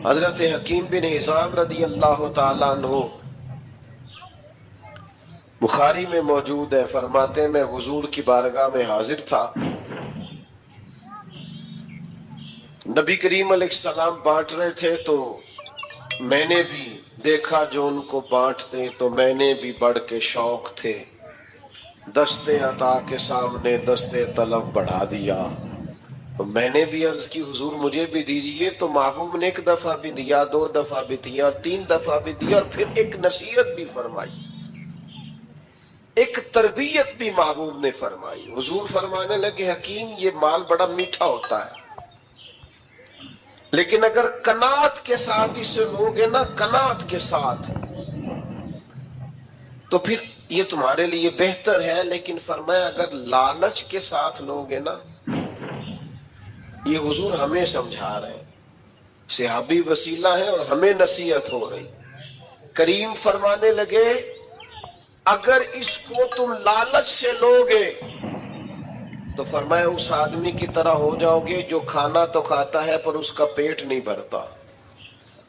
حضرت حکیم بن حزام رضی اللہ تعالیٰ عنہ بخاری میں موجود ہے، فرماتے ہیں میں حضور کی بارگاہ میں حاضر تھا، نبی کریم علیہ السلام بانٹ رہے تھے تو میں نے بھی دیکھا جو ان کو بانٹتے، تو میں نے بھی بڑھ کے شوق تھے، دستے عطا کے سامنے دستے طلب بڑھا دیا، تو میں نے بھی عرض کی حضور مجھے بھی دیجئے، تو محبوب نے ایک دفعہ بھی دیا، 2 دفعہ بھی دیا، اور 3 دفعہ بھی دیا، اور پھر ایک نصیحت بھی فرمائی، ایک تربیت بھی محبوب نے فرمائی۔ حضور فرمانے لگے حکیم یہ مال بڑا میٹھا ہوتا ہے، لیکن اگر قناعت کے ساتھ اسے لوگے نا، قناعت کے ساتھ، تو پھر یہ تمہارے لیے بہتر ہے، لیکن فرمایا اگر لالچ کے ساتھ لوگے نا، یہ حضور ہمیں سمجھا رہے ہیں، صحابی وسیلہ ہے اور ہمیں نصیحت ہو رہی۔ کریم فرمانے لگے اگر اس کو تم لالچ سے لوگے تو فرمایا اس آدمی کی طرح ہو جاؤ گے جو کھانا تو کھاتا ہے پر اس کا پیٹ نہیں بھرتا،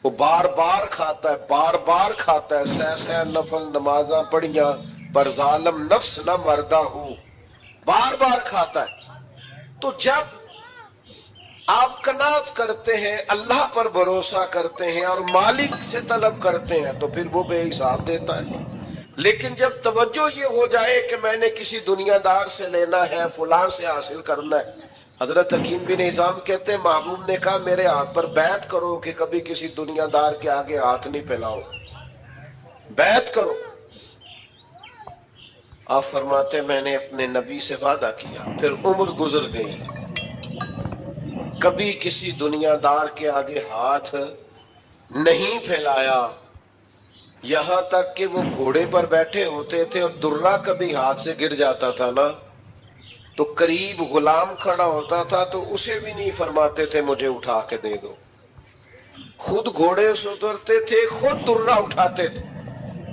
وہ بار بار کھاتا ہے، بار بار کھاتا ہے، سہ نفل نمازاں پڑھیاں پر ظالم نفس نہ مردہ ہو، بار بار کھاتا ہے۔ تو جب آپ قناعت کرتے ہیں، اللہ پر بھروسہ کرتے ہیں اور مالک سے طلب کرتے ہیں تو پھر وہ بے حساب دیتا ہے، لیکن جب توجہ یہ ہو جائے کہ میں نے کسی دنیا دار سے لینا ہے، فلاں سے حاصل کرنا ہے، حضرت حکیم بن حزام کہتے ہیں محبوب نے کہا میرے ہاتھ پر بیعت کرو کہ کبھی کسی دنیا دار کے آگے ہاتھ نہیں پھیلاؤ، بیعت کرو۔ آپ فرماتے میں نے اپنے نبی سے وعدہ کیا، پھر عمر گزر گئی، کبھی کسی دنیا دار کے آگے ہاتھ نہیں پھیلایا، یہاں تک کہ وہ گھوڑے پر بیٹھے ہوتے تھے اور درہ کبھی ہاتھ سے گر جاتا تھا نا تو قریب غلام کھڑا ہوتا تھا تو اسے بھی نہیں فرماتے تھے مجھے اٹھا کے دے دو، خود گھوڑے سے اترتے تھے، خود درہ اٹھاتے تھے۔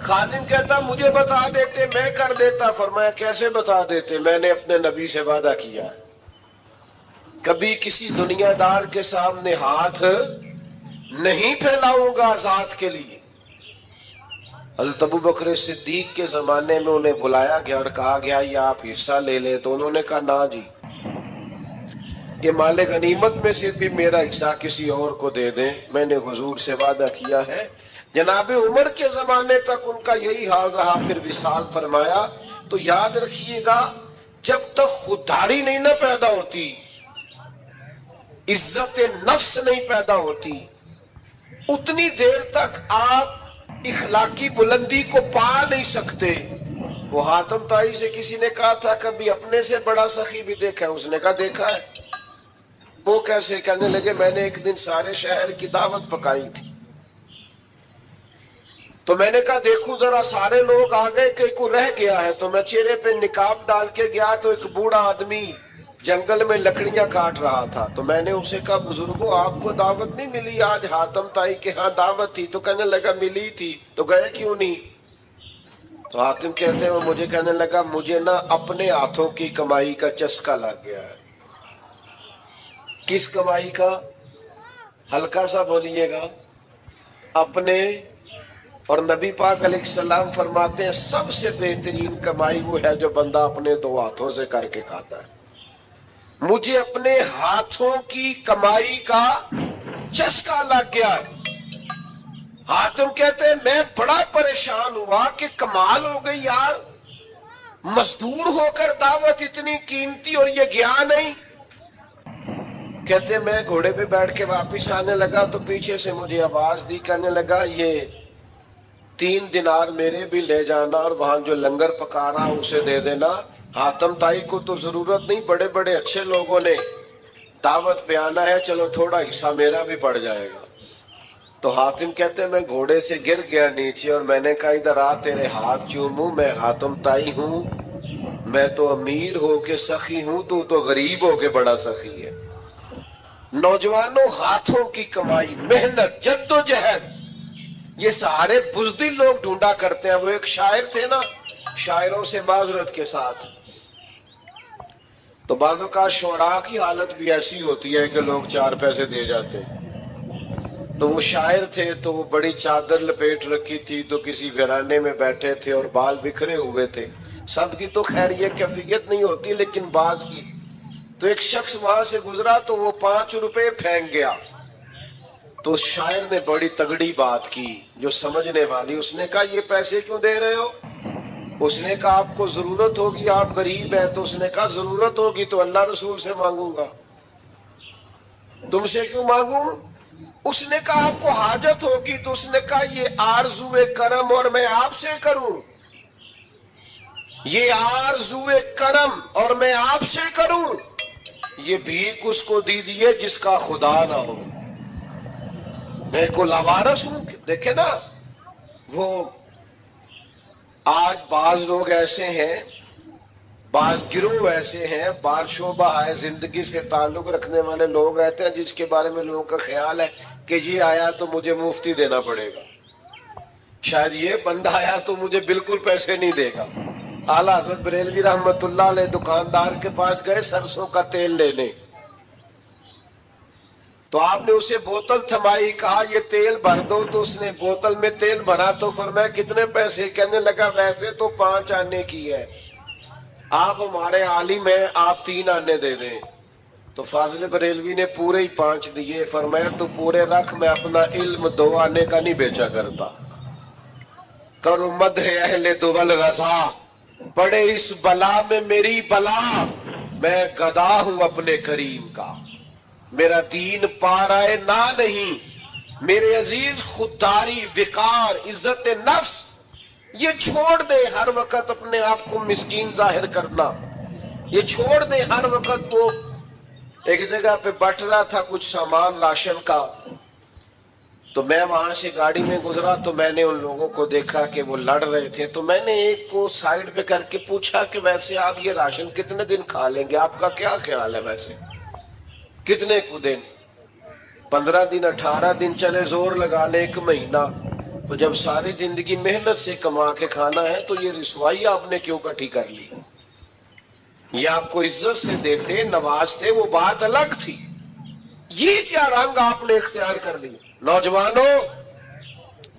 خادم کہتا مجھے بتا دیتے میں کر دیتا، فرمایا کیسے بتا دیتے، میں نے اپنے نبی سے وعدہ کیا ہے کبھی کسی دنیا دار کے سامنے ہاتھ نہیں پھیلاؤں گا ذات کے لیے۔ حضرت ابو بکر صدیق کے زمانے میں انہیں بلایا گیا اور کہا گیا یہ آپ حصہ لے لیں، تو انہوں نے کہا نا جی، یہ مال غنیمت میں سے بھی میرا حصہ کسی اور کو دے دیں، میں نے حضور سے وعدہ کیا ہے۔ جناب عمر کے زمانے تک ان کا یہی حال رہا، پھر وصال فرمایا۔ تو یاد رکھیے گا جب تک خودداری نہیں نہ پیدا ہوتی، عزت نفس نہیں پیدا ہوتی، اتنی دیر تک آپ اخلاقی بلندی کو پا نہیں سکتے۔ وہ حاتم طائی سے کسی نے کہا تھا کبھی اپنے سے بڑا سخی بھی دیکھا ہے؟ اس نے کہا دیکھا ہے۔ وہ کیسے؟ کہنے لگے میں نے ایک دن سارے شہر کی دعوت پکائی تھی، تو میں نے کہا دیکھوں ذرا سارے لوگ آ گئے کہ کوئی رہ گیا ہے، تو میں چہرے پہ نقاب ڈال کے گیا تو ایک بوڑھا آدمی جنگل میں لکڑیاں کاٹ رہا تھا، تو میں نے اسے کہا بزرگوں آپ کو دعوت نہیں ملی آج؟ حاتم طائی کے ہاں دعوت تھی، تو کہنے لگا ملی تھی، تو گئے کیوں نہیں؟ تو حاتم کہتے ہیں وہ مجھے کہنے لگا مجھے نا اپنے ہاتھوں کی کمائی کا چسکا لگ گیا ہے۔ کس کمائی کا؟ ہلکا سا بولیے گا۔ اپنے۔ اور نبی پاک علیہ السلام فرماتے ہیں سب سے بہترین کمائی وہ ہے جو بندہ اپنے 2 ہاتھوں سے کر کے کھاتا ہے۔ مجھے اپنے ہاتھوں کی کمائی کا چسکا لگ گیا ہے۔ حاتم کہتے ہیں میں بڑا پریشان ہوا کہ کمال ہو گئی یار، مزدور ہو کر دعوت اتنی قیمتی اور یہ گیا نہیں۔ کہتے ہیں میں گھوڑے پہ بیٹھ کے واپس آنے لگا تو پیچھے سے مجھے آواز دی، کہنے لگا یہ 3 دینار میرے بھی لے جانا اور وہاں جو لنگر پکا رہا اسے دے دینا۔ حاتم طائی کو تو ضرورت نہیں، بڑے بڑے اچھے لوگوں نے دعوت پہ آنا ہے، چلو تھوڑا حصہ میرا بھی پڑ جائے گا۔ تو حاتم کہتے ہیں میں گھوڑے سے گر گیا نیچے اور میں نے کہا ادھر آ تیرے ہاتھ چوموں، میں حاتم طائی ہوں، میں تو امیر ہو کے سخی ہوں، تو غریب ہو کے بڑا سخی ہے۔ نوجوانوں ہاتھوں کی کمائی، محنت، جد و جہد، یہ سارے بزدل لوگ ڈھونڈا کرتے ہیں۔ وہ ایک شاعر تھے نا، شاعروں سے معذرت کے ساتھ، تو بعض اوقات شعراء کی حالت بھی ایسی ہوتی ہے کہ لوگ 4 پیسے دے جاتے ہیں، تو وہ شاعر تھے تو وہ بڑی چادر لپیٹ رکھی تھی تو کسی ویرانے میں بیٹھے تھے اور بال بکھرے ہوئے تھے. سب کی تو خیر یہ کیفیت نہیں ہوتی لیکن بعض کی. تو ایک شخص وہاں سے گزرا تو وہ 5 روپے پھینک گیا. تو شاعر نے بڑی تگڑی بات کی جو سمجھنے والی. اس نے کہا یہ پیسے کیوں دے رہے ہو؟ اس نے کہا آپ کو ضرورت ہوگی, آپ غریب ہیں. تو اس نے کہا ضرورت ہوگی تو اللہ رسول سے مانگوں گا, تم سے کیوں مانگوں؟ اس نے کہا آپ کو حاجت ہوگی. تو اس نے کہا یہ آرزو کرم اور میں آپ سے کروں, یہ آرزو کرم اور میں آپ سے کروں. یہ بھیک اس کو دیجیے جس کا خدا نہ ہو. میں کو لاوارث ہوں. دیکھیں نا, وہ آج بعض لوگ ایسے ہیں, بعض گروہ ایسے ہیں, بعض شعبہ ہے زندگی سے تعلق رکھنے والے لوگ رہتے ہیں جس کے بارے میں لوگوں کا خیال ہے کہ یہ آیا تو مجھے مفتی دینا پڑے گا, شاید یہ بندہ آیا تو مجھے بالکل پیسے نہیں دے گا. اعلیٰ حضرت بریلوی رحمت اللہ علیہ دکاندار کے پاس گئے سرسوں کا تیل لینے. تو آپ نے اسے بوتل تھمائی, کہا یہ تیل بھر دو. تو اس نے بوتل میں تیل بھرا تو فرمایا کتنے پیسے؟ کہنے لگا ویسے تو 5 آنے کی ہے, آپ ہمارے عالم ہیں, آپ 3 آنے دے دیں. تو فاضل بریلوی نے پورے ہی 5 دیے. فرمایا تو پورے رکھ, میں اپنا علم 2 آنے کا نہیں بیچا کرتا. کرو مدح اہل دول رضا, پڑے اس بلا میں میری بلا. میں گدا ہوں اپنے کریم کا, میرا دین پارائے نہ نہیں. میرے عزیز خودداری, وقار, عزت نفس یہ چھوڑ دے. ہر وقت اپنے آپ کو مسکین ظاہر کرنا یہ چھوڑ دے. ہر وقت وہ ایک جگہ پہ بٹ رہا تھا کچھ سامان راشن کا, تو میں وہاں سے گاڑی میں گزرا تو میں نے ان لوگوں کو دیکھا کہ وہ لڑ رہے تھے. تو میں نے ایک کو سائیڈ پہ کر کے پوچھا کہ ویسے آپ یہ راشن کتنے دن کھا لیں گے, آپ کا کیا خیال ہے, ویسے کتنے کو دن؟ 15 دن, 18 دن, چلے زور لگا لے 1 مہینہ. تو جب ساری زندگی محنت سے کما کے کھانا ہے تو یہ رسوائی آپ نے کیوں کٹھی کر لی؟ یہ آپ کو عزت سے دیتے, نوازتے, وہ بات الگ تھی. یہ کیا رنگ آپ نے اختیار کر لی؟ نوجوانوں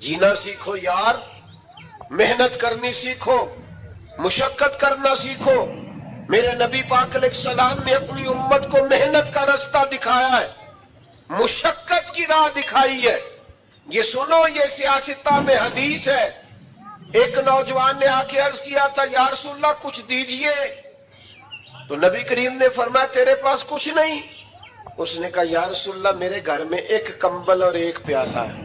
جینا سیکھو یار, محنت کرنی سیکھو, مشقت کرنا سیکھو. میرے نبی پاک علیہ السلام نے اپنی امت کو محنت کا راستہ دکھایا ہے, مشقت کی راہ دکھائی ہے. یہ سنو, یہ سیاستہ میں حدیث ہے. ایک نوجوان نے آ کے عرض کیا تھا یا رسول اللہ کچھ دیجئے. تو نبی کریم نے فرمایا تیرے پاس کچھ نہیں؟ اس نے کہا یا رسول اللہ میرے گھر میں 1 کمبل اور 1 پیالہ ہے.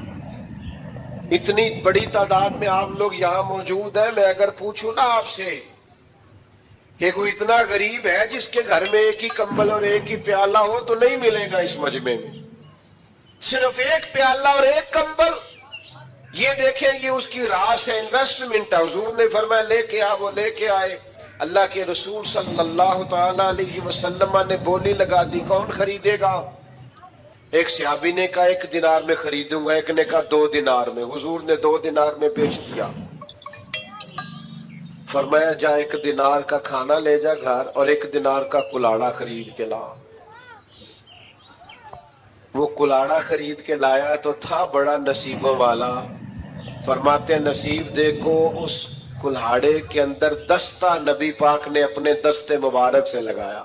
اتنی بڑی تعداد میں آپ لوگ یہاں موجود ہیں, میں اگر پوچھوں نا آپ سے کہ کوئی اتنا غریب ہے جس کے گھر میں 1 ہی کمبل اور 1 ہی پیالہ ہو تو نہیں ملے گا اس مجمع میں. صرف 1 پیالہ اور 1 کمبل, یہ دیکھیں یہ اس کی راس ہے, انویسٹمنٹ ہے. حضور نے فرمایا لے کے آ, وہ لے کے آئے. اللہ کے رسول صلی اللہ تعالی علیہ وسلم نے بولی لگا دی, کون خریدے گا؟ ایک صحابی نے کہا 1 دینار میں خریدوں گا, ایک نے کہا 2 دینار میں. حضور نے 2 دینار میں بیچ دیا. فرمایا جا 1 دینار کا کھانا لے جا گھر اور 1 دینار کا کلاڑا خرید کے لا. وہ کلاڑا خرید کے لایا تو تھا بڑا نصیبوں والا. فرماتے نصیب دیکھو اس کلاڑے کے اندر دستہ نبی پاک نے اپنے دستے مبارک سے لگایا.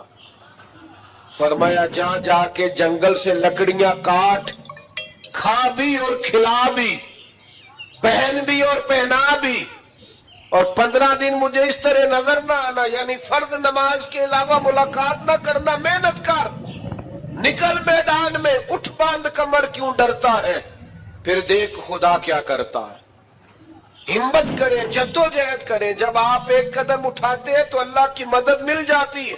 فرمایا جا جا کے جنگل سے لکڑیاں کاٹ, کھا بھی اور کھلا بھی, پہن بھی اور پہنا بھی, اور 15 دن مجھے اس طرح نظر نہ آنا, یعنی فرض نماز کے علاوہ ملاقات نہ کرنا. محنت کر, نکل میدان میں, اٹھ باندھ کمر, کیوں ڈرتا ہے؟ پھر دیکھ خدا کیا کرتا ہے. ہمت کریں, جدوجہد کریں. جب آپ 1 قدم اٹھاتے ہیں تو اللہ کی مدد مل جاتی ہے.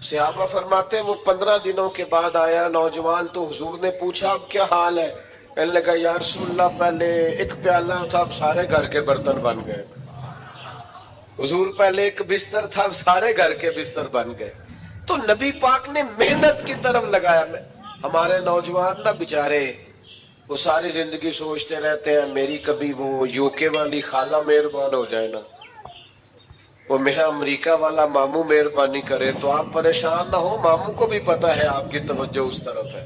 صحابہ فرماتے ہیں وہ 15 دنوں کے بعد آیا نوجوان. تو حضور نے پوچھا اب کیا حال ہے؟ کہنے لگا یا رسول اللہ پہلے 1 پیالہ تھا اب سارے گھر کے برتن بن گئے. حضور پہلے 1 بستر تھا اب سارے گھر کے بستر بن گئے. تو نبی پاک نے محنت کی طرف لگایا. ہمارے نوجوان نا بیچارے وہ ساری زندگی سوچتے رہتے ہیں میری کبھی وہ یو کے والی خالہ مہربان ہو جائے نا, وہ میرا امریکہ والا ماموں مہربانی کرے. تو آپ پریشان نہ ہو, ماموں کو بھی پتا ہے آپ کی توجہ اس طرف ہے.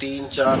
3, 4,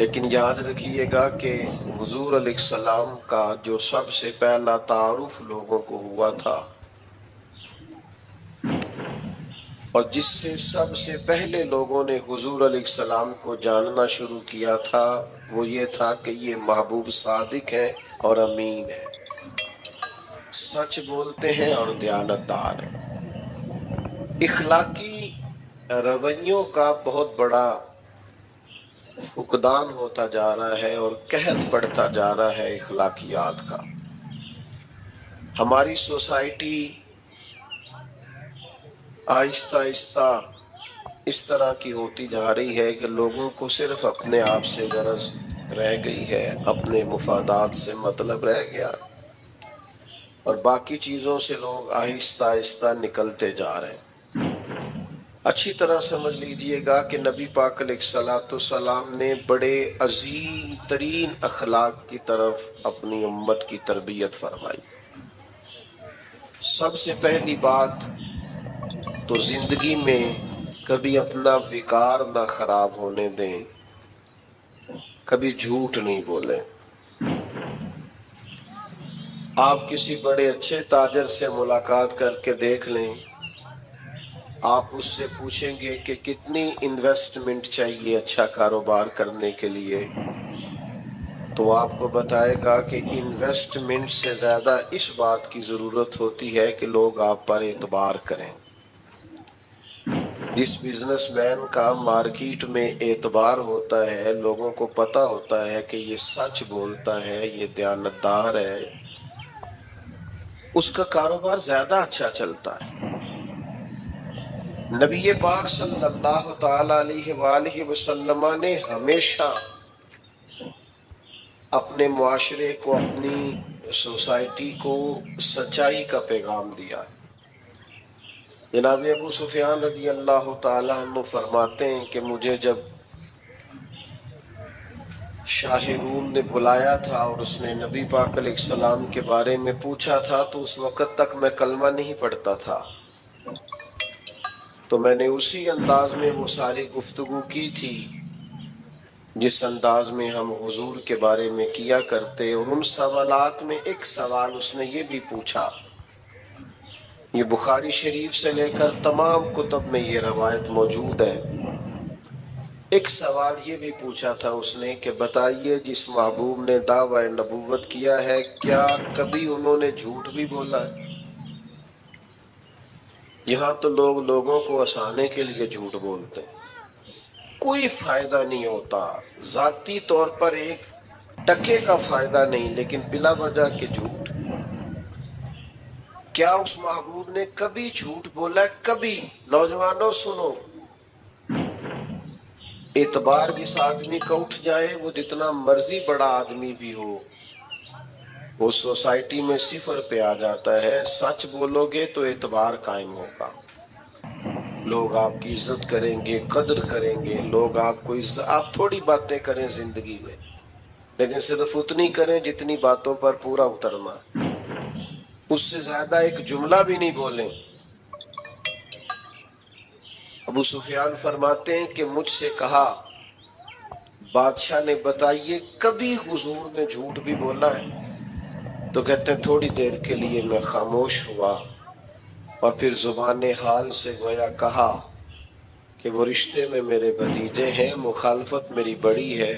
لیکن یاد رکھیے گا کہ حضور علیہ السلام کا جو سب سے پہلا تعارف لوگوں کو ہوا تھا اور جس سے سب سے پہلے لوگوں نے حضور علیہ السلام کو جاننا شروع کیا تھا وہ یہ تھا کہ یہ محبوب صادق ہیں اور امین ہیں، سچ بولتے ہیں اور دیانتدار ہیں۔ اخلاقی رویوں کا بہت بڑا فقدان ہوتا جا رہا ہے اور قحط پڑتا جا رہا ہے اخلاقیات کا۔ ہماری سوسائٹی آہستہ آہستہ اس طرح کی ہوتی جا رہی ہے کہ لوگوں کو صرف اپنے آپ سے غرض رہ گئی ہے، اپنے مفادات سے مطلب رہ گیا اور باقی چیزوں سے لوگ آہستہ آہستہ نکلتے جا رہے ہیں۔ اچھی طرح سمجھ لیجئے گا کہ نبی پاک علیہ الصلوۃ والسلام نے بڑے عظیم ترین اخلاق کی طرف اپنی امت کی تربیت فرمائی۔ سب سے پہلی بات تو زندگی میں کبھی اپنا وقار نہ خراب ہونے دیں، کبھی جھوٹ نہیں بولیں۔ آپ کسی بڑے اچھے تاجر سے ملاقات کر کے دیکھ لیں، آپ اس سے پوچھیں گے کہ کتنی انویسٹمنٹ چاہیے اچھا کاروبار کرنے کے لیے، تو آپ کو بتائے گا کہ انویسٹمنٹ سے زیادہ اس بات کی ضرورت ہوتی ہے کہ لوگ آپ پر اعتبار کریں۔ جس بزنس مین کا مارکیٹ میں اعتبار ہوتا ہے، لوگوں کو پتہ ہوتا ہے کہ یہ سچ بولتا ہے، یہ دیانتدار ہے، اس کا کاروبار زیادہ اچھا چلتا ہے۔ نبی پاک صلی اللہ تعالی علیہ وآلہ وسلم نے ہمیشہ اپنے معاشرے کو، اپنی سوسائٹی کو سچائی کا پیغام دیا۔ جناب ابو سفیان رضی اللہ تعالیٰ عنہ فرماتے ہیں کہ مجھے جب شاہ روم نے بلایا تھا اور اس نے نبی پاک علیہ السلام کے بارے میں پوچھا تھا تو اس وقت تک میں کلمہ نہیں پڑھتا تھا، تو میں نے اسی انداز میں وہ ساری گفتگو کی تھی جس انداز میں ہم حضور کے بارے میں کیا کرتے، اور ان سوالات میں ایک سوال اس نے یہ بھی پوچھا، یہ بخاری شریف سے لے کر تمام کتب میں یہ روایت موجود ہے، ایک سوال یہ بھی پوچھا تھا اس نے کہ بتائیے جس محبوب نے دعوی نبوت کیا ہے کیا کبھی انہوں نے جھوٹ بھی بولا ہے؟ یہاں تو لوگ لوگوں کو ہنسانے کے لیے جھوٹ بولتے ہیں، کوئی فائدہ نہیں ہوتا، ذاتی طور پر ایک ٹکے کا فائدہ نہیں، لیکن بلا وجہ کے جھوٹ۔ کیا اس محبوب نے کبھی جھوٹ بولا ہے؟ کبھی؟ نوجوانوں سنو، اعتبار جس آدمی کا اٹھ جائے وہ جتنا مرضی بڑا آدمی بھی ہو، وہ سوسائٹی میں صفر پہ آ جاتا ہے۔ سچ بولو گے تو اعتبار قائم ہوگا، لوگ آپ کی عزت کریں گے، قدر کریں گے، لوگ آپ کو آپ تھوڑی باتیں کریں زندگی میں، لیکن صرف اتنی کریں جتنی باتوں پر پورا اترنا، اس سے زیادہ ایک جملہ بھی نہیں بولیں۔ ابو سفیان فرماتے ہیں کہ مجھ سے کہا بادشاہ نے بتائیے کبھی حضور نے جھوٹ بھی بولا ہے؟ تو کہتے ہیں تھوڑی دیر کے لیے میں خاموش ہوا اور پھر زبان حال سے گویا کہا کہ وہ رشتے میں میرے بھتیجے ہیں، مخالفت میری بڑی ہے،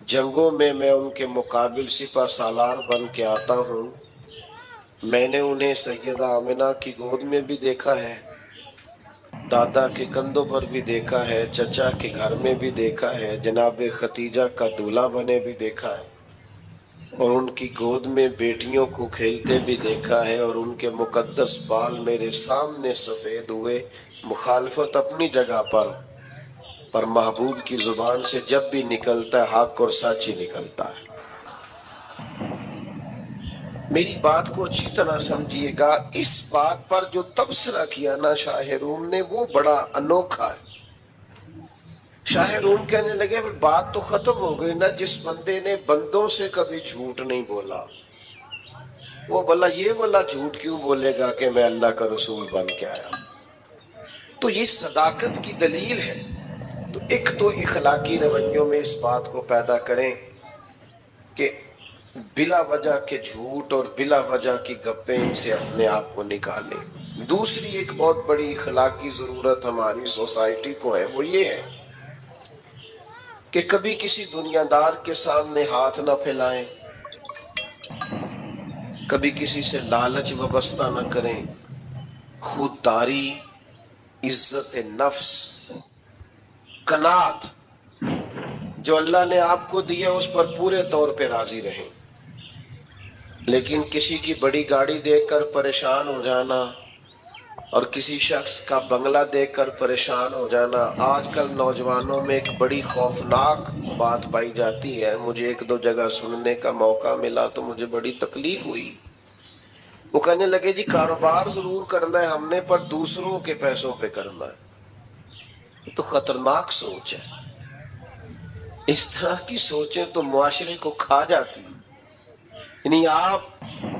جنگوں میں میں ان کے مقابل سپہ سالار بن کے آتا ہوں، میں نے انہیں سیدہ آمنہ کی گود میں بھی دیکھا ہے، دادا کے کندھوں پر بھی دیکھا ہے، چچا کے گھر میں بھی دیکھا ہے، جناب ختیجہ کا دولہا بنے بھی دیکھا ہے، اور ان کی گود میں بیٹیوں کو کھیلتے بھی دیکھا ہے، اور ان کے مقدس بال میرے سامنے سفید ہوئے۔ مخالفت اپنی جگہ پر محبوب کی زبان سے جب بھی نکلتا ہے حق اور سچ ہی نکلتا ہے۔ میری بات کو اچھی طرح سمجھیے گا، اس بات پر جو تبصرہ کیا نا شاہ روم نے وہ بڑا انوکھا ہے۔ شاہ روم کہنے لگے بات تو ختم ہو گئی نا، جس بندے نے بندوں سے کبھی جھوٹ نہیں بولا وہ بلا یہ والا جھوٹ کیوں بولے گا کہ میں اللہ کا رسول بن کے آیا؟ تو یہ صداقت کی دلیل ہے۔ تو ایک تو اخلاقی رویوں میں اس بات کو پیدا کریں کہ بلا وجہ کے جھوٹ اور بلا وجہ کی گپیں ان سے اپنے آپ کو نکالیں۔ دوسری ایک بہت بڑی اخلاقی ضرورت ہماری سوسائٹی کو ہے، وہ یہ ہے کہ کبھی کسی دنیا دار کے سامنے ہاتھ نہ پھیلائیں، کبھی کسی سے لالچ وابستہ نہ کریں، خودداری، عزت نفس، قناعت جو اللہ نے آپ کو دیا اس پر پورے طور پہ راضی رہیں۔ لیکن کسی کی بڑی گاڑی دیکھ کر پریشان ہو جانا اور کسی شخص کا بنگلہ دیکھ کر پریشان ہو جانا، آج کل نوجوانوں میں ایک بڑی خوفناک بات پائی جاتی ہے۔ مجھے ایک دو جگہ سننے کا موقع ملا تو مجھے بڑی تکلیف ہوئی۔ وہ کہنے لگے جی کاروبار ضرور کرنا ہے ہم نے، پر دوسروں کے پیسوں پہ کرنا ہے۔ یہ تو خطرناک سوچ ہے۔ اس طرح کی سوچیں تو معاشرے کو کھا جاتی۔ یعنی آپ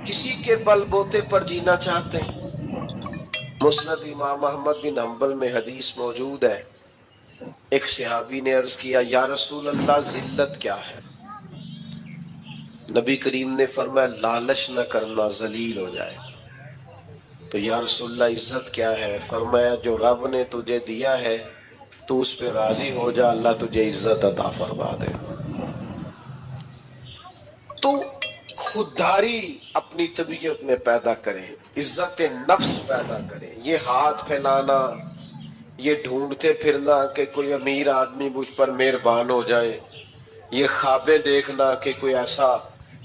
کسی کے بل بوتے پر جینا چاہتے ہیں۔ مسند امام احمد بن حنبل میں حدیث موجود ہے، ایک صحابی نے عرض کیا یا رسول اللہ ذلت کیا ہے؟ نبی کریم نے فرمایا لالچ نہ کرنا، ذلیل ہو جائے۔ تو یا رسول اللہ عزت کیا ہے؟ فرمایا جو رب نے تجھے دیا ہے تو اس پہ راضی ہو جا، اللہ تجھے عزت عطا فرما دے۔ تو خودداری اپنی طبیعت میں پیدا کریں، عزت نفس پیدا کریں۔ یہ ہاتھ پھیلانا، یہ ڈھونڈتے پھرنا کہ کوئی امیر آدمی مجھ پر مہربان ہو جائے، یہ خوابیں دیکھنا کہ کوئی ایسا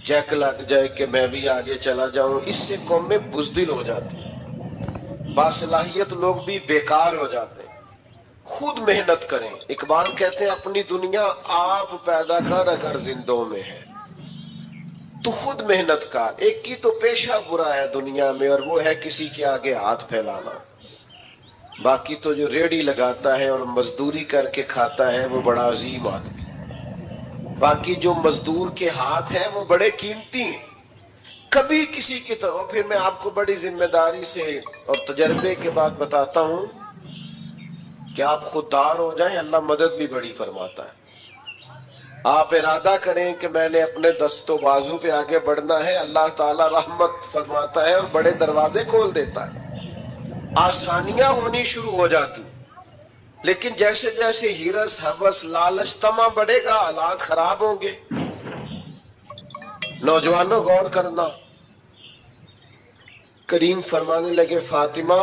جیک لگ جائے کہ میں بھی آگے چلا جاؤں، اس سے قومیں بزدل ہو جاتی ہیں، باصلاحیت لوگ بھی بیکار ہو جاتے ہیں۔ خود محنت کریں۔ اقبال کہتے ہیں اپنی دنیا آپ پیدا کر اگر زندوں میں ہے تو خود محنت کر۔ ایک کی تو پیشہ برا ہے دنیا میں اور وہ ہے کسی کے آگے ہاتھ پھیلانا۔ باقی تو جو ریڑھی لگاتا ہے اور مزدوری کر کے کھاتا ہے وہ بڑا عظیم آدمی۔ باقی جو مزدور کے ہاتھ ہیں وہ بڑے قیمتی ہیں۔ کبھی کسی کی طرف، پھر میں آپ کو بڑی ذمہ داری سے اور تجربے کے بعد بتاتا ہوں کہ آپ خوددار ہو جائیں، اللہ مدد بھی بڑی فرماتا ہے۔ آپ ارادہ کریں کہ میں نے اپنے دست و بازو پہ آگے بڑھنا ہے، اللہ تعالیٰ رحمت فرماتا ہے اور بڑے دروازے کھول دیتا ہے، آسانیاں ہونی شروع ہو جاتی۔ لیکن جیسے جیسے ہرس، ہوس، لالچ، طمع بڑھے گا حالات خراب ہوں گے۔ نوجوانوں غور کرنا، کریم فرمانے لگے فاطمہ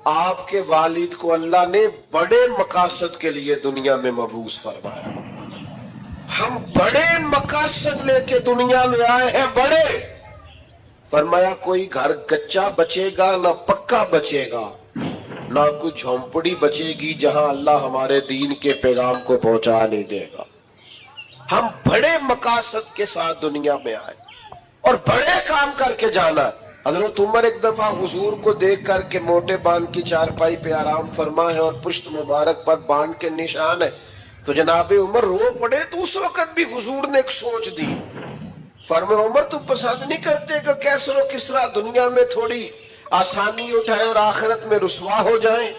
آپ کے والد کو اللہ نے بڑے مقاصد کے لیے دنیا میں مبعوث فرمایا۔ ہم بڑے مقاصد لے کے دنیا میں آئے ہیں، بڑے۔ فرمایا کوئی گھر کچا بچے گا نہ پکا بچے گا، نہ کوئی جھونپڑی بچے گی جہاں اللہ ہمارے دین کے پیغام کو پہنچا نہیں دے گا۔ ہم بڑے مقاصد کے ساتھ دنیا میں آئے اور بڑے کام کر کے جانا۔ حضرت عمر ایک دفعہ حضور کو دیکھ کر کے موٹے باندھ کی چارپائی پہ آرام فرما ہے اور پشت مبارک پر باندھ کے نشان ہے، تو جناب عمر رو پڑے۔ تو اس وقت بھی حضور نے ایک سوچ دی، فرمایا عمر تو پسند نہیں کرتے کہ کیسر و کسرا دنیا میں تھوڑی آسانی اٹھائیں اور آخرت میں رسوا ہو جائیں،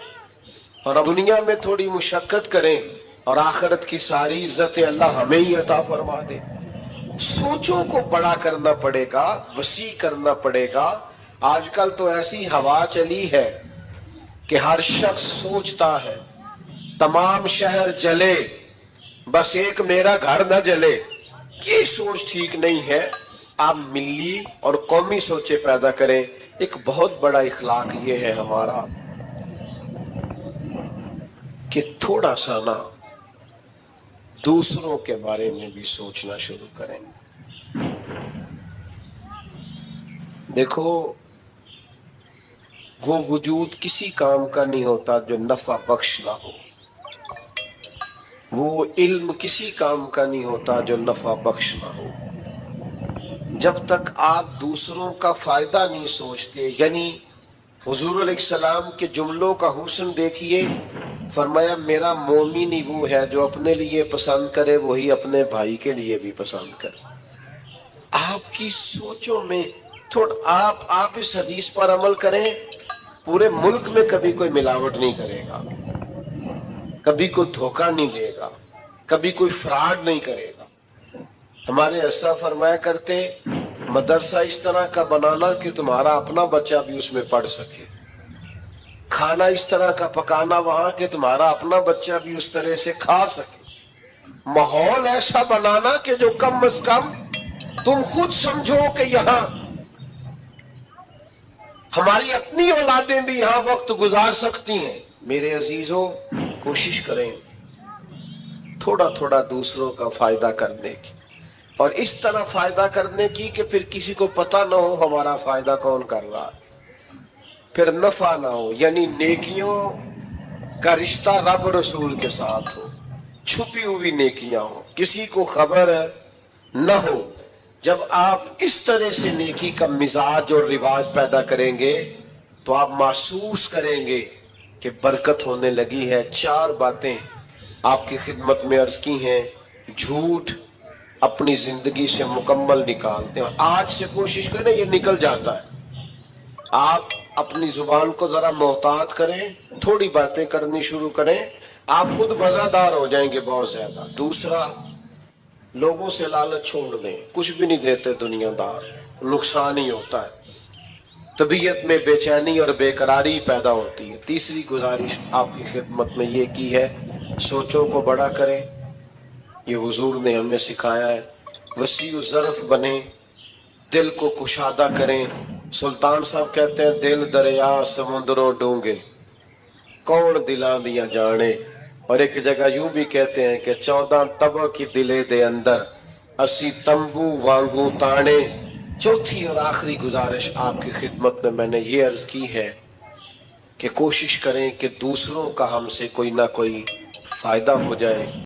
اور اب دنیا میں تھوڑی مشقت کریں اور آخرت کی ساری عزت اللہ ہمیں ہی عطا فرما دے۔ سوچوں کو بڑا کرنا پڑے گا، وسیع کرنا پڑے گا۔ آج کل تو ایسی ہوا چلی ہے کہ ہر شخص سوچتا ہے تمام شہر جلے بس ایک میرا گھر نہ جلے۔ یہ سوچ ٹھیک نہیں ہے۔ آپ ملی اور قومی سوچیں پیدا کریں۔ ایک بہت بڑا اخلاق یہ ہے ہمارا کہ تھوڑا سا نا دوسروں کے بارے میں بھی سوچنا شروع کریں۔ دیکھو وہ وجود کسی کام کا نہیں ہوتا جو نفع بخش نہ ہو، وہ علم کسی کام کا نہیں ہوتا جو نفع بخش نہ ہو۔ جب تک آپ دوسروں کا فائدہ نہیں سوچتے، یعنی حضور علیہ السلام کے جملوں کا حسن دیکھیے، فرمایا میرا مومن ہی وہ ہے جو اپنے لیے پسند کرے وہی اپنے بھائی کے لیے بھی پسند کرے۔ آپ کی سوچوں میں آپ اس حدیث پر عمل کریں، پورے ملک میں کبھی کوئی ملاوٹ نہیں کرے گا۔ کبھی کوئی دھوکہ نہیں دے گا، کبھی کوئی فراڈ نہیں کرے گا۔ ہمارے اسا فرمایا کرتے مدرسہ اس طرح کا بنانا کہ تمہارا اپنا بچہ بھی اس میں پڑھ سکے، کھانا اس طرح کا پکانا وہاں کہ تمہارا اپنا بچہ بھی اس طرح سے کھا سکے، ماحول ایسا بنانا کہ جو کم از کم تم خود سمجھو کہ یہاں ہماری اپنی اولادیں بھی یہاں وقت گزار سکتی ہیں۔ میرے عزیزوں، کوشش کریں تھوڑا تھوڑا دوسروں کا فائدہ کرنے کی، اور اس طرح فائدہ کرنے کی کہ پھر کسی کو پتہ نہ ہو ہمارا فائدہ کون کر رہا ہے، پھر نفع نہ ہو، یعنی نیکیوں کا رشتہ رب رسول کے ساتھ ہو، چھپی ہوئی نیکیاں ہو، کسی کو خبر نہ ہو۔ جب آپ اس طرح سے نیکی کا مزاج اور رواج پیدا کریں گے تو آپ محسوس کریں گے کہ برکت ہونے لگی ہے۔ 4 باتیں آپ کی خدمت میں عرض کی ہیں۔ جھوٹ اپنی زندگی سے مکمل نکالتے ہیں، اور آج سے کوشش کریں یہ نکل جاتا ہے۔ آپ اپنی زبان کو ذرا محتاط کریں، تھوڑی باتیں کرنی شروع کریں، آپ خود وزادار ہو جائیں گے بہت زیادہ۔ دوسرا، لوگوں سے لالچ چھوڑ دیں، کچھ بھی نہیں دیتے دنیا دار، نقصان ہی ہوتا ہے، طبیعت میں بے چینی اور بے قراری پیدا ہوتی ہے۔ تیسری گزارش آپ کی خدمت میں یہ کی ہے، سوچوں کو بڑا کریں، یہ حضور نے ہمیں سکھایا ہے۔ وسیع الظرف بنیں، دل کو کشادہ کریں۔ سلطان صاحب کہتے ہیں دل دریا سمندروں ڈونگے، کون دلاں دیاں جانے، اور ایک جگہ یوں بھی کہتے ہیں کہ 14 تبا کی دلے دے اندر اسی تمبو وانگو تانے۔ چوتھی اور آخری گزارش آپ کی خدمت میں نے یہ عرض کی ہے کہ کوشش کریں کہ دوسروں کا ہم سے کوئی نہ کوئی فائدہ ہو جائے۔